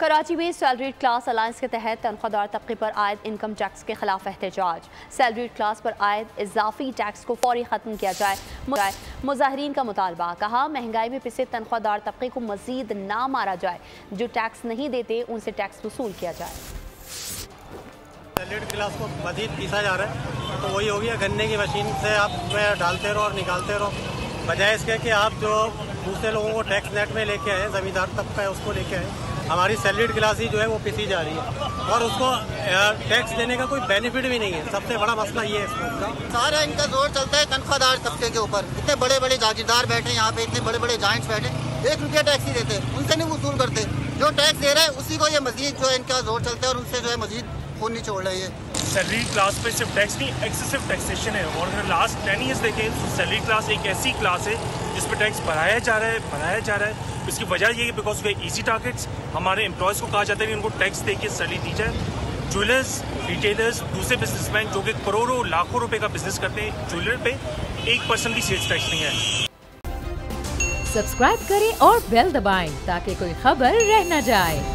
कराची में salaried class alliance के तहत तनख्वाहदार तबके पर आयद इनकम टैक्स के खिलाफ एहतजाज। सैलरीड क्लास पर आयद इजाफी टैक्स को फौरी ख़त्म किया जाए। मुजाहिरीन का मुतालबा, कहा महंगाई में पिसे तनख्वाहदार तबके को मजीद ना मारा जाए, जो टैक्स नहीं देते उनसे टैक्स वसूल किया जाए। सैलरीड क्लास को मजीद पीसा जा रहा है, तो वही हो गया गन्ने की मशीन से आप डालते रहो और निकालते रहो, बजाय इसके कि आप जो दूसरे लोगों को टैक्स नेट में लेके आए, ज़मींदार तबका है उसको लेके आए। हमारी सैलरीड क्लास ही जो है वो पिसी जा रही है और उसको टैक्स देने का कोई बेनिफिट भी नहीं है। सबसे बड़ा मसला ये है इसका। सारा इनका जोर चलता है तनख्वाहदार तबके के ऊपर। इतने बड़े बड़े जागीरदार बैठे यहाँ पे, इतने बड़े बड़े जाइंट्स बैठे, 1 रुपया टैक्स ही देते, उनसे नहीं वसूल करते। जो टैक्स दे रहा है उसी को ये मजीद जो है इनका जोर चलता है और उनसे जो है मजीद खून निचोड़ रही है। सैलरी क्लास पे सिर्फ टैक्स नहीं, एक्सेसिव टैक्सेशन है। और अगर लास्ट 10 ईयर्स देखें तो सैलरी क्लास एक ऐसी क्लास है जिसपे टैक्स बढ़ाया जा रहा है। इसकी वजह ये है बिकॉज वे इजी टारगेट्स, हमारे एम्प्लॉयज़ को कहा जाता है कि उनको टैक्स दे के सैलरी दी जाए। ज्वेलर्स, रिटेलर्स, दूसरे बिजनेसमैन जो कि करोड़ों लाखों रुपए का बिजनेस करते हैं, ज्वेलर पे 1% भी सेल्स टैक्स नहीं है। सब्सक्राइब करें और बेल दबाएं ताकि कोई खबर रह न जाए।